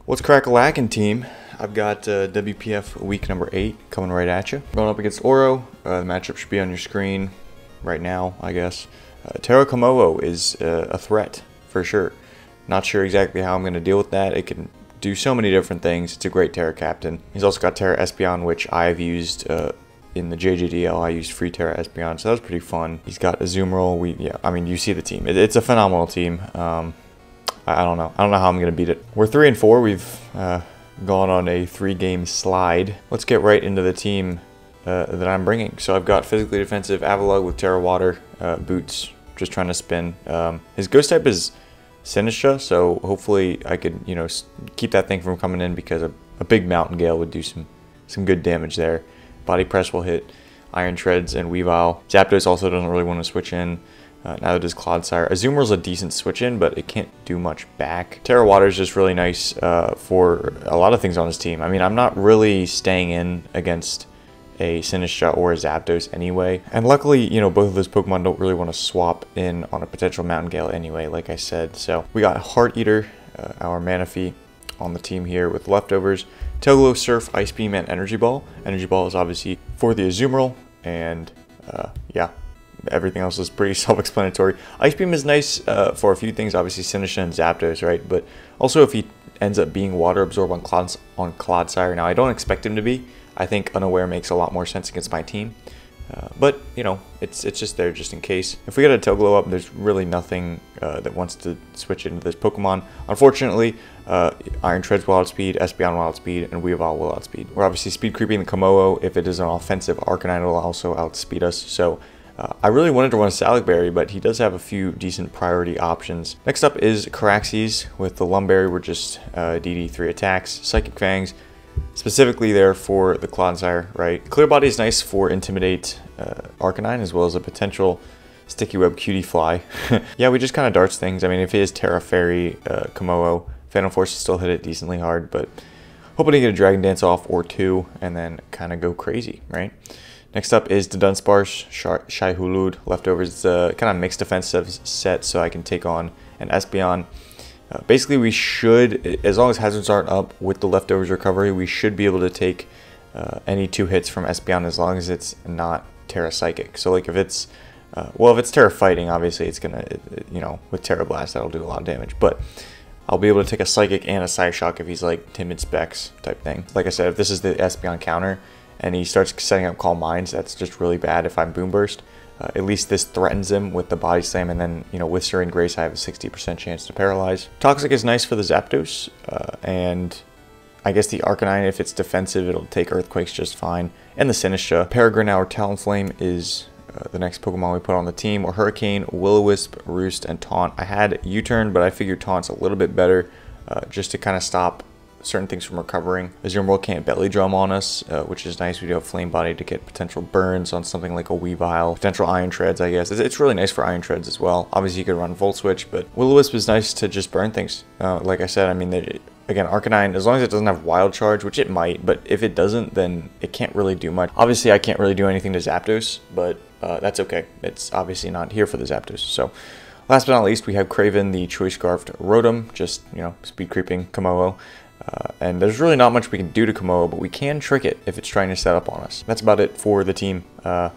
What's crack-a-lackin', team? I've got WPF week number 8 coming right at you. Going up against Oro. The matchup should be on your screen right now, I guess. Terra Kommo-o is a threat, for sure. Not sure exactly how I'm going to deal with that. It can do so many different things. It's a great Terra captain. He's also got Terra Espeon, which I've used in the JJDL. I used free Terra Espeon, so that was pretty fun. He's got Azumarill. I mean, you see the team. It's a phenomenal team. I don't know. I don't know how I'm going to beat it. We're 3-4. We've gone on a 3-game slide. Let's get right into the team that I'm bringing. So I've got physically defensive Avalugg with Terra Water, Boots, just trying to spin. His ghost type is Sinistcha, so hopefully I could, keep that thing from coming in, because a big Mountain Gale would do some good damage there. Body Press will hit Iron Treads and Weavile. Zapdos also doesn't really want to switch in. Neither does Clodsire. Azumarill's a decent switch in, but it can't do much back. Terra Water is just really nice for a lot of things on his team. I mean, I'm not really staying in against a Sinistcha or a Zapdos anyway. And luckily, both of those Pokemon don't really want to swap in on a potential Mountain Gale anyway, like I said. So we got Heart Eater, our Manaphy, on the team here with leftovers. Tailglow, Surf, Ice Beam, and Energy Ball. Energy Ball is obviously for the Azumarill, and yeah. Everything else is pretty self-explanatory. Ice Beam is nice for a few things, obviously Sinistcha and Zapdos, right? But also if he ends up being Water Absorb on Clodsire. Now, I don't expect him to be. I think Unaware makes a lot more sense against my team. But, it's just there just in case. If we get a Tailglow up, there's really nothing that wants to switch into this Pokemon. Unfortunately, Iron Treads will outspeed, Espeon will outspeed, and Weavile will outspeed. We're obviously speed creeping the Kommo-o. If it is an offensive, Arcanine will also outspeed us. So I really wanted to run Salac Berry, but he does have a few decent priority options. Next up is Caraxes with the Lumberry. We're just DD3 attacks. Psychic Fangs, specifically there for the Clodsire, right? Clear Body is nice for Intimidate Arcanine, as well as a potential Sticky Web Cutiefly. Yeah, we just kind of darts things. I mean, if it is Terra Fairy Kommo-o, Phantom Force will still hit it decently hard, but hoping to get a Dragon Dance off or two and then kind of go crazy, right? Next up is the Dunsparce, Shai-Hulud, leftovers. It's a kind of mixed defensive set, so I can take on an Espeon. Basically, we should, as long as hazards aren't up with the leftovers recovery, we should be able to take any 2 hits from Espeon, as long as it's not Terra Psychic. So, like, if it's, if it's Terra Fighting, obviously it's gonna, with Terra Blast, that'll do a lot of damage. But I'll be able to take a Psychic and a Psyshock if he's like Timid Specs type thing. Like I said, if this is the Espeon counter, and he starts setting up Calm Minds, that's just really bad if I'm Boom Burst. At least this threatens him with the Body Slam, and then, with Serene Grace, I have a 60% chance to paralyze. Toxic is nice for the Zapdos, and I guess the Arcanine, if it's defensive, it'll take Earthquakes just fine. And the Sinistcha. Peregrine or Talonflame is the next Pokemon we put on the team, or Hurricane, Will-O-Wisp, Roost, and Taunt. I had U-Turn, but I figured Taunt's a little bit better, just to kind of stop certain things from recovering. Azumarill can't Belly Drum on us, which is nice. We do have Flame Body to get potential burns on something like a Weavile. Potential Iron Treads, I guess. It's really nice for Iron Treads as well. Obviously, you could run Volt Switch, but Will-O-Wisp is nice to just burn things. Like I said, I mean, again, Arcanine, as long as it doesn't have Wild Charge, which it might, but if it doesn't, then it can't really do much. Obviously, I can't really do anything to Zapdos, but that's okay. It's obviously not here for the Zapdos. So, last but not least, we have Craven, the Choice Scarfed Rotom, just, speed creeping Kommo-o. And there's really not much we can do to Kommo-o, but we can trick it if it's trying to set up on us. That's about it for the team. I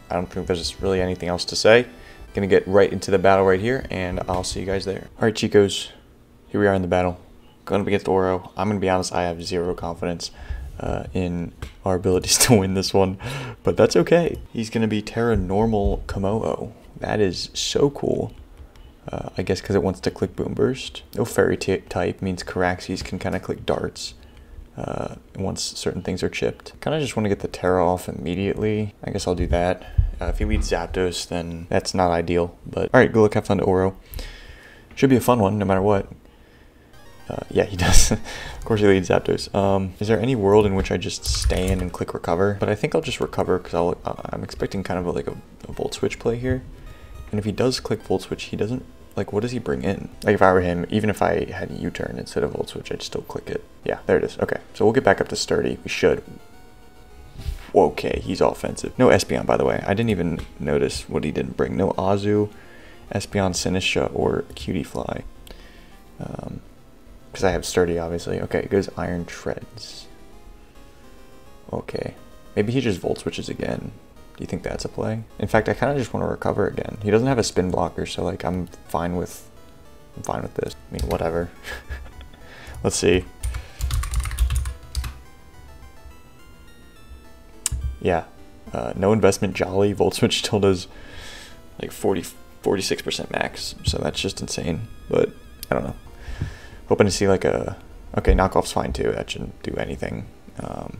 don't think there's really anything else to say. Gonna get right into the battle right here, and I'll see you guys there. Alright, Chicos, here we are in the battle. Going up against Oro. I'm gonna be honest, I have zero confidence in our abilities to win this one, but that's okay. He's gonna be Terra Normal Kommo-o. That is so cool. I guess because it wants to click Boom Burst. No Fairy type means Caraxes can kind of click Darts once certain things are chipped. Kind of just want to get the Terra off immediately. I guess I'll do that. If he leads Zapdos, then that's not ideal. But alright, good luck, have fun to Oro. Should be a fun one, no matter what. Yeah, he does. Of course he leads Zapdos. Is there any world in which I just stay in and click Recover? But I think I'll just Recover, because I'm expecting kind of a Volt Switch play here. And if he does click Volt Switch, he doesn't, like, what does he bring in? Like, if I were him, even if I had U-Turn instead of Volt Switch, I'd still click it. Yeah, there it is. Okay, so we'll get back up to Sturdy. We should. Okay, he's offensive. No Espeon, by the way. I didn't even notice what he didn't bring. No Azu, Espeon, Sinistcha, or Cutiefly. Because I have Sturdy, obviously. Okay, it goes Iron Treads. Okay. Maybe he just Volt Switches again. Do you think that's a play? In fact, I kind of just want to recover again. He doesn't have a spin blocker, so like I'm fine with this. I mean, whatever. Let's see. Yeah. No investment Jolly. Volt Switch still does like 46% max, so that's just insane. But I don't know. Hoping to see like a... Okay, knockoff's fine too. That shouldn't do anything. I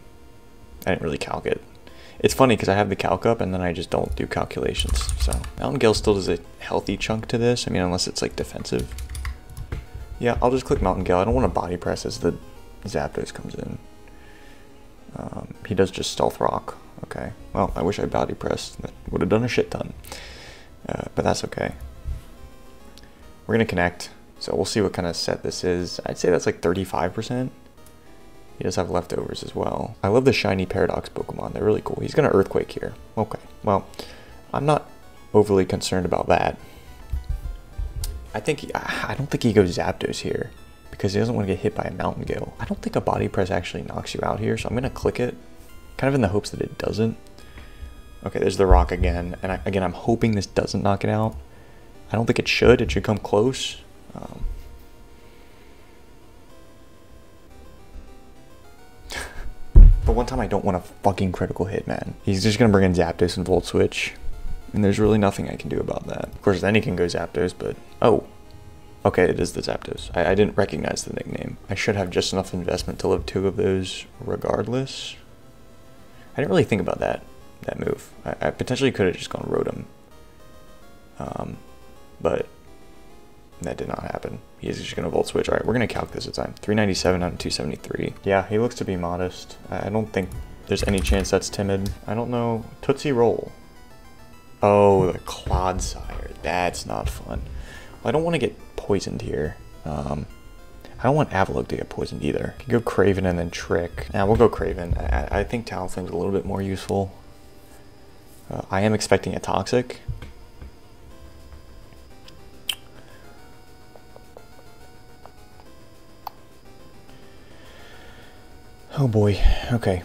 didn't really calc it. It's funny because I have the calc up and then I just don't do calculations. So Mountain Gale still does a healthy chunk to this. I mean, unless it's like defensive. Yeah, I'll just click Mountain Gale. I don't want to body press as the Zapdos comes in. He does just Stealth Rock. Okay. Well, I wish I body pressed. That would have done a shit ton. But that's okay. We're going to connect. So we'll see what kind of set this is. I'd say that's like 35%. He does have leftovers as well. I love the shiny Paradox Pokemon. They're really cool. He's going to Earthquake here. Okay. Well, I'm not overly concerned about that. I don't think he goes Zapdos here because he doesn't want to get hit by a Mountain Gale. I don't think a Body Press actually knocks you out here, so I'm going to click it, kind of in the hopes that it doesn't. Okay, there's the Rock again, and again, I'm hoping this doesn't knock it out. I don't think it should. It should come close. But one time I don't want a fucking critical hit, man. He's just going to bring in Zapdos and Volt Switch. And there's really nothing I can do about that. Of course, then he can go Zapdos, but... Oh. Okay, it is the Zapdos. I didn't recognize the nickname. I should have just enough investment to live 2 of those regardless. I didn't really think about that move. I potentially could have just gone Rotom. But that did not happen. He's just going to Volt Switch. Alright, we're going to calc this at time. 397 out of 273. Yeah, he looks to be modest. I don't think there's any chance that's timid. I don't know. Tootsie Roll. Oh, the Clodsire. That's not fun. Well, I don't want to get poisoned here. I don't want Avalugg to get poisoned either. I can go Craven and then Trick. Yeah, we'll go Craven. I think Talonflame's a little bit more useful. I am expecting a Toxic. Oh boy. Okay.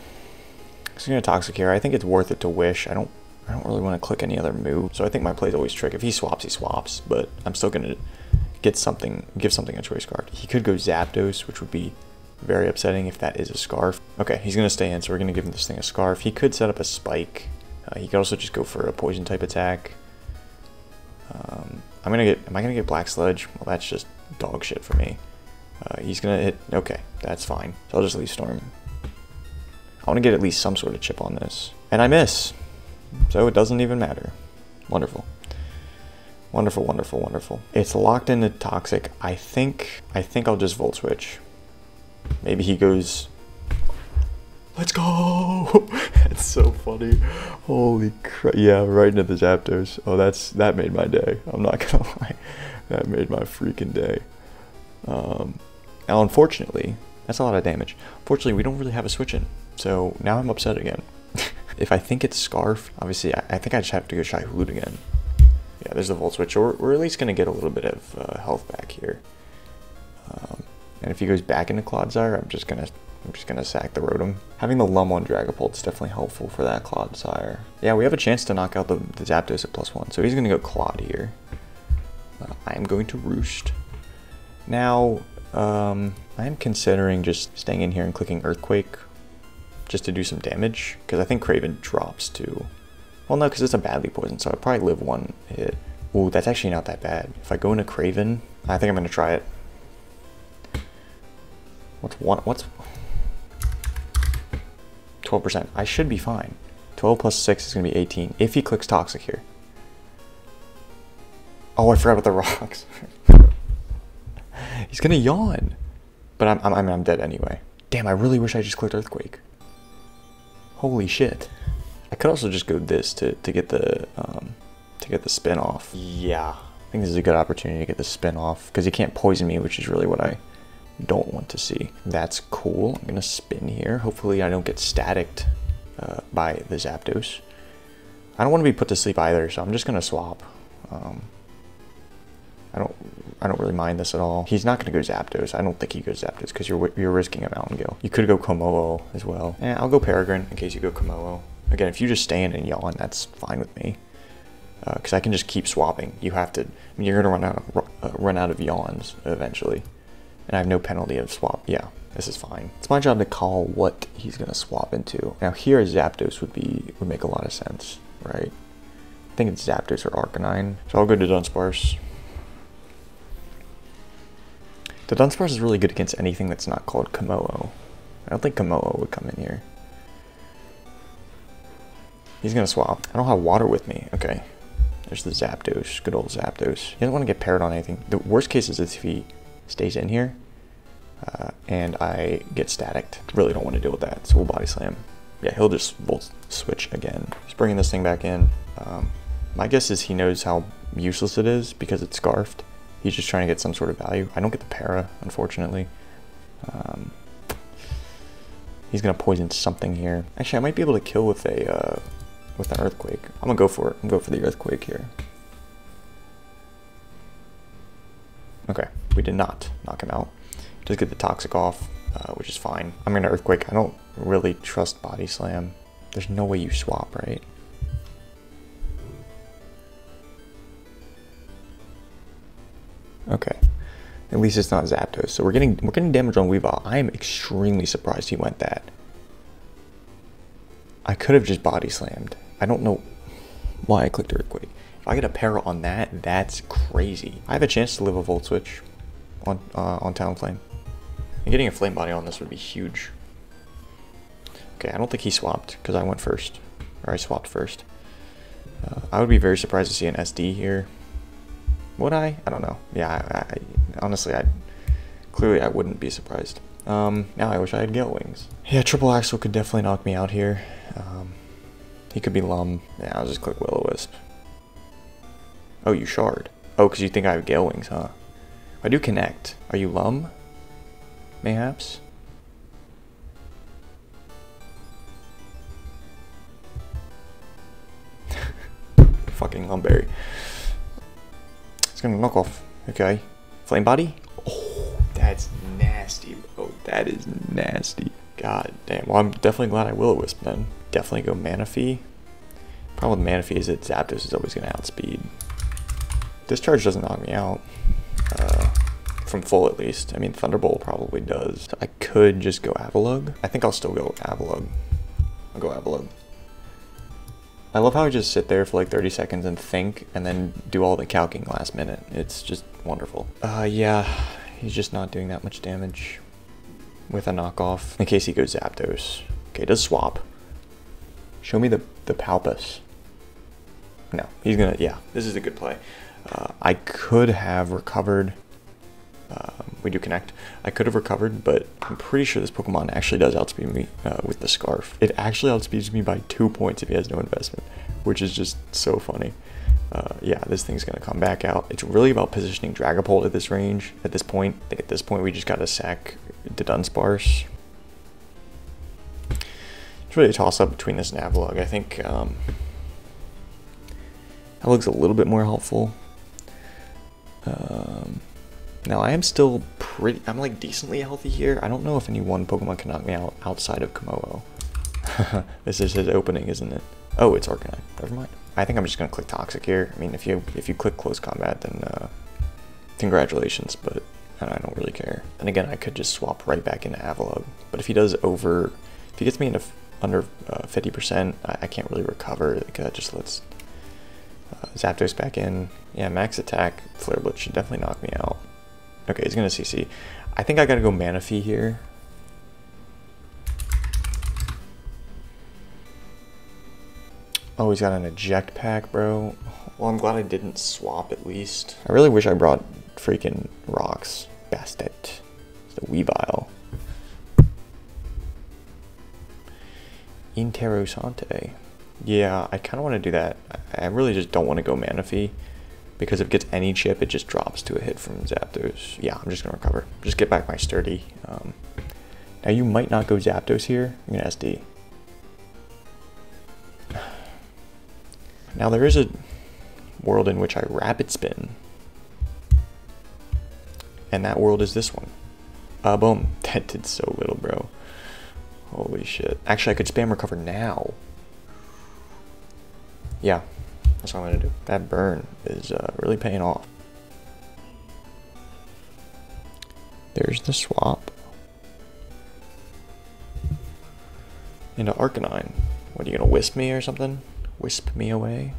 So I'm gonna Toxic here. I think it's worth it to Wish. I don't really want to click any other move. So I think my play's always Trick. If he swaps, he swaps. But I'm still gonna give something a choice card. He could go Zapdos, which would be very upsetting if that is a Scarf. Okay, he's gonna stay in, so we're gonna give him this thing a Scarf. He could set up a Spike. He could also just go for a Poison type attack. Am I gonna get Black Sludge? Well, that's just dog shit for me. He's gonna hit. Okay, that's fine. So I'll just Leaf Storm. I want to get at least some sort of chip on this. And I miss. So it doesn't even matter. Wonderful. Wonderful, wonderful, wonderful. It's locked into Toxic. I think I'll just Volt Switch. Maybe he goes... Let's go! That's so funny. Holy crap. Yeah, right into the Zapdos. Oh, that made my day. I'm not gonna lie. That made my freaking day. Now, unfortunately, that's a lot of damage. Fortunately, we don't really have a switch in. So now I'm upset again. If I think it's Scarf, obviously I think I just have to go Shai-Hulud again. Yeah, there's the Volt Switch. So we're at least going to get a little bit of health back here. And if he goes back into Clodsire, I'm just gonna sack the Rotom. Having the Lum on Dragapult is definitely helpful for that Clodsire. Yeah, we have a chance to knock out the Zapdos at +1. So he's going to go Clod here. I am going to Roost. Now, I am considering just staying in here and clicking Earthquake just to do some damage, because I think Craven drops too. Well, no, because it's a badly poisoned, so I'd probably live 1 hit. Ooh, that's actually not that bad. If I go into Craven, I think I'm going to try it. What's 12%? I should be fine. 12 plus 6 is going to be 18, if he clicks Toxic here. Oh, I forgot about the rocks. He's gonna yawn. But I'm dead anyway. Damn, I really wish I just clicked Earthquake. Holy shit. I could also just go this to get the spin off. Yeah. I think this is a good opportunity to get the spin off, because he can't poison me, which is really what I don't want to see. That's cool. I'm gonna spin here. Hopefully I don't get staticked by the Zapdos. I don't want to be put to sleep either, so I'm just gonna swap. I I don't really mind this at all. He's not going to go Zapdos. I don't think he goes Zapdos because you're risking a Mountain Gale. You could go Kommo-o as well. I'll go Peregrine in case you go Kommo-o. Again, if you just stand and yawn, that's fine with me. Because I can just keep swapping. You have to, I mean, you're going to run out of yawns eventually. And I have no penalty of swap. Yeah, this is fine. It's my job to call what he's going to swap into. Now here Zapdos would make a lot of sense, right? I think it's Zapdos or Arcanine. So I'll go to Dunsparce. The Dunsparce is really good against anything that's not called Kommo-o. I don't think Kommo-o would come in here. He's going to swap. I don't have water with me. Okay. There's the Zapdos. Good old Zapdos. He doesn't want to get paired on anything. The worst case is if he stays in here and I get staticked. Really don't want to deal with that, so we'll Body Slam. Yeah, he'll just Volt Switch again. Just bringing this thing back in. My guess is he knows how useless it is because it's Scarfed. He's just trying to get some sort of value. I don't get the para, unfortunately. He's gonna poison something here. Actually, I might be able to kill with a with an Earthquake. I'm gonna go for it. I'm gonna go for the Earthquake here. Okay, we did not knock him out. Just get the Toxic off, which is fine. I'm gonna Earthquake. I don't really trust Body Slam. There's no way you swap, right? Okay, at least it's not Zapdos. So we're getting damage on Weavile. I am extremely surprised he went that. I could have just Body Slammed. I don't know why I clicked Earthquake. If I get a para on that, that's crazy. I have a chance to live a Volt Switch on Talonflame. And getting a Flame Body on this would be huge. Okay, I don't think he swapped because I went first, or I swapped first. I would be very surprised to see an SD here. Would I? I don't know. Yeah, honestly, clearly I wouldn't be surprised. Now I wish I had Gale Wings. Yeah, Triple Axle could definitely knock me out here. He could be Lum. Yeah, I'll just click Will-O-Wisp. Oh, you Shard. Oh, because you think I have Gale Wings, huh? I do connect. Are you Lum? Mayhaps? Fucking Lumberry. It's gonna knock off. Okay. Flame Body? Oh, that's nasty, bro. That is nasty. God damn. Well, I'm definitely glad I Will-O-Wisp then. Definitely go Manaphy. Problem with Manaphy is that Zapdos is always gonna outspeed. Discharge doesn't knock me out. From full at least. I mean, Thunderbolt probably does. So I could just go Avalugg. I think I'll still go Avalugg. I'll go Avalugg. I love how I just sit there for like 30 seconds and think, and then do all the calcing last minute. It's just wonderful. Yeah, he's just not doing that much damage with a knockoff. In case he goes Zapdos. Okay, does swap. Show me the Palpus. No, he's gonna, yeah, this is a good play. I could have recovered. We do connect. I could have recovered, but I'm pretty sure this Pokemon actually does outspeed me with the Scarf. It actually outspeeds me by 2 points if he has no investment, which is just so funny. Yeah, this thing's gonna come back out. It's really about positioning Dragapult at this range. At this point, I think at this point we just gotta sack the Dunsparce. It's really a toss-up between this and Avalugg. I think Avalugg's a little bit more helpful. Now I am still I'm like decently healthy here. I don't know if any one Pokemon can knock me out outside of Kommo-o. This is his opening, isn't it? Oh, it's Arcanine. Never mind. I think I'm just gonna click Toxic here. I mean, if you click Close Combat, then congratulations, but I don't really care. And again, I could just swap right back into Avalugg. But if he does if he gets me into under 50%, I can't really recover. That just lets Zapdos back in. Yeah, max attack. Flare Blitz should definitely knock me out. Okay, he's gonna CC. I think I gotta go Manaphy here. Oh, he's got an eject pack, bro. Well, I'm glad I didn't swap at least. I really wish I brought freaking rocks. Bastet. It's the Weavile. Interrosante. Yeah, I kind of want to do that. I really just don't want to go Manaphy. Because if it gets any chip, it just drops to a hit from Zapdos. Yeah, I'm just going to recover. Just get back my Sturdy. Now you might not go Zapdos here. I'm going to SD. Now there is a world in which I Rapid Spin. And that world is this one. Boom. That did so little, bro. Holy shit. Actually, I could spam recover now. Yeah, that's what I'm gonna do. That burn is really paying off. There's the swap. Into Arcanine. What, are you gonna wisp me or something? Wisp me away?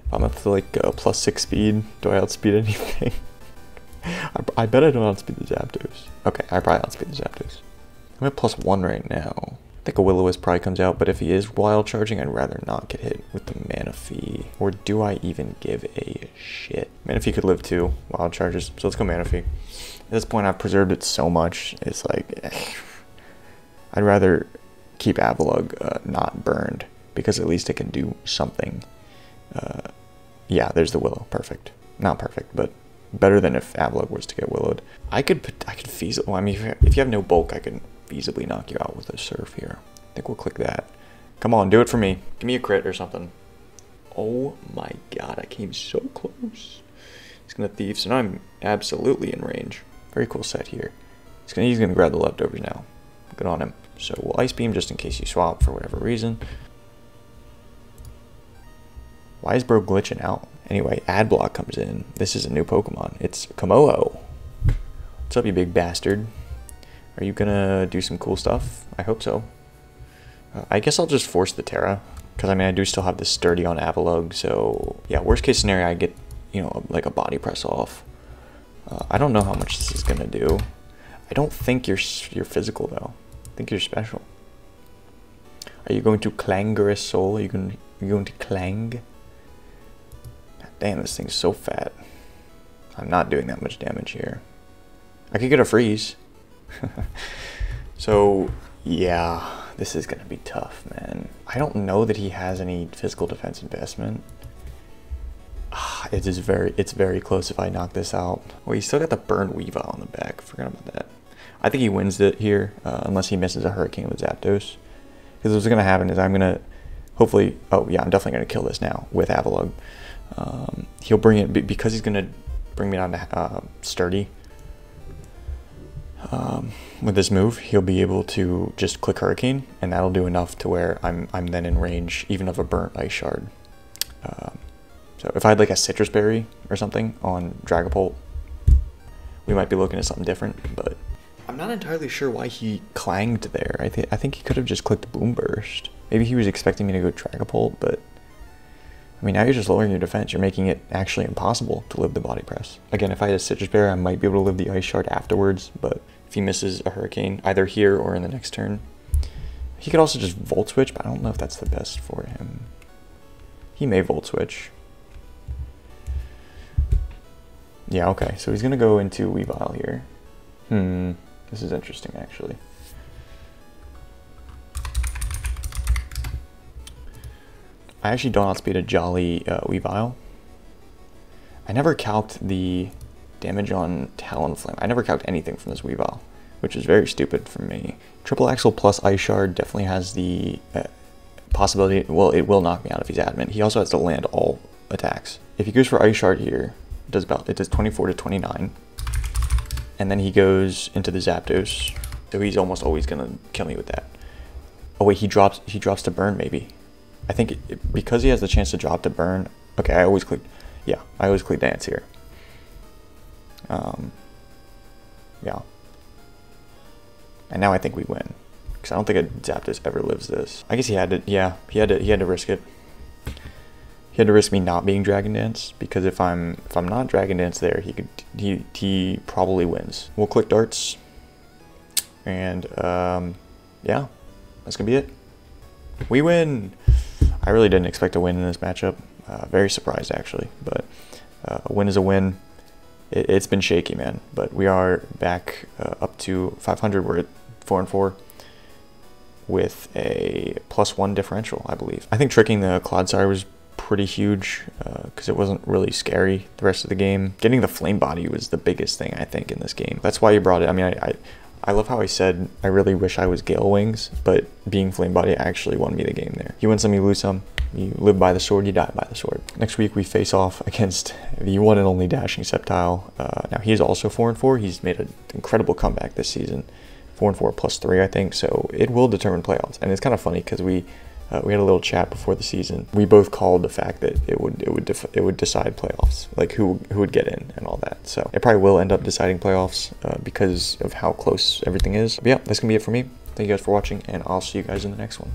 If I'm up to like +6 speed, do I outspeed anything? I bet I don't outspeed the Zapdos. Okay, I probably outspeed the Zapdos. I'm at +1 right now. I think a Will-O-Wisp probably comes out, but if he is wild charging, I'd rather not get hit with the Manaphy. Or do I even give a shit? Manaphy could live too, wild charges, so let's go Manaphy. At this point, I've preserved it so much, it's like, I'd rather keep Avalugg not burned, because at least it can do something. Yeah, there's the Willow, perfect. Not perfect, but better than if Avalugg was to get Willowed. I could feasibly, well, I mean, if you have no bulk, I can feasibly knock you out with a Surf here. I think we'll click that. Come on, do it for me. Give me a crit or something. Oh my god, I came so close. He's gonna thief, so now I'm absolutely in range. Very cool set here. He's gonna grab the leftovers now. Good on him. So we'll Ice Beam just in case you swap for whatever reason. Why is bro glitching out? Anyway, Adblock comes in. This is a new Pokemon. It's Kommo-o. What's up, you big bastard? Are you gonna do some cool stuff? I hope so. I guess I'll just force the Terra, because I mean I do still have this sturdy on Avalugg, so yeah, worst case scenario I get, you know, like a body press off. I don't know how much this is gonna do. I don't think you're physical though. I think you're special. Are you going to Clangorous Soul? Are you going to Clang? God damn, this thing's so fat. I'm not doing that much damage here. I could get a freeze. So yeah, this is gonna be tough, man. I don't know that he has any physical defense investment. It's very close if I knock this out. Well, he's still got the burned Weavile on the back. Forgot about that. I think he wins it here, unless he misses a Hurricane with Zapdos. Because what's gonna happen is I'm gonna hopefully, oh yeah, I'm definitely gonna kill this now with Avalugg. He'll bring it because he's gonna bring me down to sturdy. With this move, he'll be able to just click Hurricane, and that'll do enough to where I'm then in range even of a burnt Ice Shard. So if I had like a Citrus Berry or something on Dragapult, we might be looking at something different, but I'm not entirely sure why he clanged there. I think he could have just clicked Boom Burst. Maybe he was expecting me to go Dragapult, but I mean, now you're just lowering your defense. You're making it actually impossible to live the body press. Again, if I had a Citrus Berry, I might be able to live the Ice Shard afterwards, but if he misses a Hurricane, either here or in the next turn, he could also just Volt Switch, but I don't know if that's the best for him. He may Volt Switch. Yeah, okay, so he's gonna go into Weavile here. This is interesting, actually. I actually don't outspeed a Jolly Weavile. I never calced the damage on Talonflame. I never calced anything from this Weavile, which is very stupid for me. Triple Axle plus Ice Shard definitely has the possibility, well, it will knock me out if he's adamant. He also has to land all attacks. If he goes for Ice Shard here, it does 24 to 29. And then he goes into the Zapdos. So he's almost always gonna kill me with that. Oh wait, he drops to burn maybe. I think because he has the chance to drop to burn. Okay, I always click dance here. Yeah. And now I think we win. Because I don't think a Zapdos ever lives this. I guess he had to, yeah, he had to risk it. He had to risk me not being Dragon Dance, because if I'm not Dragon Dance there, he probably wins. We'll click darts. And yeah, that's gonna be it. We win! I really didn't expect a win in this matchup. Very surprised actually, but a win is a win. It's been shaky, man, but we are back up to 500. We're at 4-4 with a +1 differential, I believe. I think tricking the Clodsire was pretty huge because it wasn't really scary the rest of the game. Getting the Flame Body was the biggest thing, I think, in this game. That's why you brought it. I mean, I love how I said I really wish I was Gale Wings, but being Flame Body actually won me the game there. You win some, you lose some. You live by the sword, you die by the sword. Next week we face off against the one and only Dashing Sceptile. Now he's also 4-4. He's made an incredible comeback this season. 4-4 +3, I think. So it will determine playoffs. And it's kind of funny because we had a little chat before the season. We both called the fact that it would decide playoffs, like who would get in and all that. So it probably will end up deciding playoffs because of how close everything is. But yeah, that's gonna be it for me. Thank you guys for watching, and I'll see you guys in the next one.